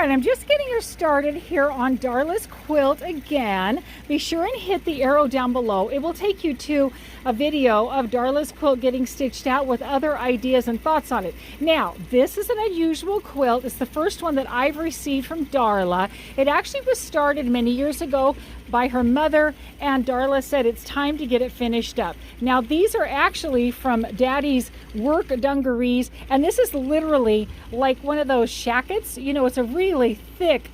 right, I'm just getting her started here on Darla's quilt again. Be sure and hit the arrow down below. It will take you to a video of Darla's quilt getting stitched out with other ideas and thoughts on it. Now, this is an unusual quilt. It's the first one that I've received from Darla. It actually was started many years ago by her mother, and Darla said it's time to get it finished up. Now, these are actually from Daddy's work dungarees, and this is literally like one of those shackets. You know, it's a really thick,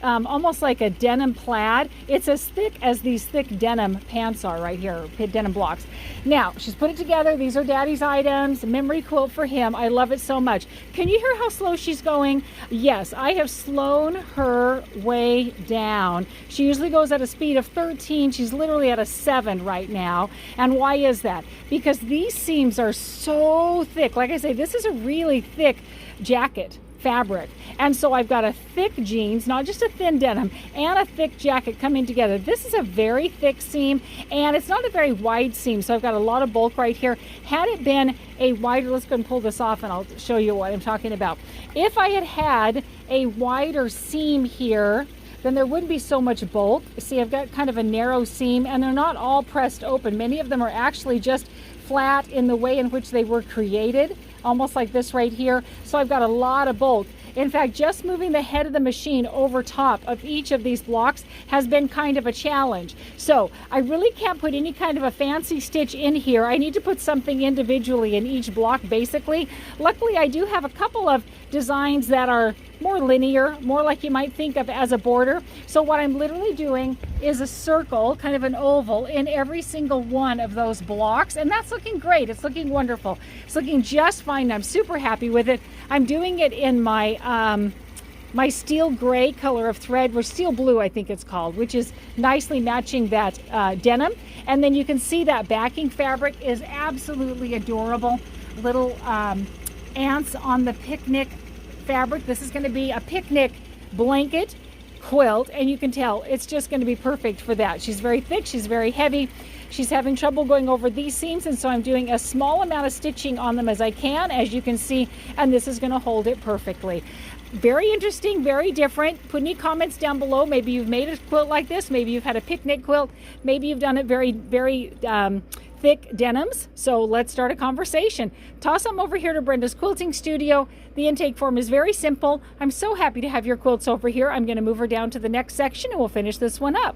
almost like a denim plaid. It's as thick as these thick denim pants are right here, denim blocks. Now, she's put it together. These are Daddy's items, memory quilt for him. I love it so much. Can you hear how slow she's going? Yes, I have slowed her way down. She usually goes at a speed of 13. She's literally at a 7 right now. And why is that? Because these seams are so thick. Like I say, this is a really thick jacket fabric, and so I've got a thick jeans, not just a thin denim, and a thick jacket coming together. This is a very thick seam, and it's not a very wide seam, so I've got a lot of bulk right here. Had it been a wider, let's go and pull this off and I'll show you what I'm talking about. If I had had a wider seam here, then there wouldn't be so much bulk. See, I've got kind of a narrow seam, and they're not all pressed open. Many of them are actually just flat in the way in which they were created, almost like this right here. So I've got a lot of bulk. In fact, just moving the head of the machine over top of each of these blocks has been kind of a challenge. So I really can't put any kind of a fancy stitch in here. I need to put something individually in each block, basically. Luckily, I do have a couple of designs that are more linear, more like you might think of as a border. So what I'm literally doing is a circle, kind of an oval, in every single one of those blocks, and that's looking great. It's looking wonderful. It's looking just fine. I'm super happy with it. I'm doing it in my my steel gray color of thread, or steel blue I think it's called, which is nicely matching that denim. And then you can see that backing fabric is absolutely adorable. Little ants on the picnic fabric. This is going to be a picnic blanket quilt, and you can tell it's just going to be perfect for that. She's very thick, she's very heavy, she's having trouble going over these seams, and so I'm doing a small amount of stitching on them as I can, as you can see, and this is going to hold it perfectly. Very interesting, very different. Put any comments down below. Maybe you've made a quilt like this, maybe you've had a picnic quilt, maybe you've done it very thick denims. So let's start a conversation. Toss them over here to Brenda's Quilting Studio. The intake form is very simple. I'm so happy to have your quilts over here. I'm going to move her down to the next section and we'll finish this one up.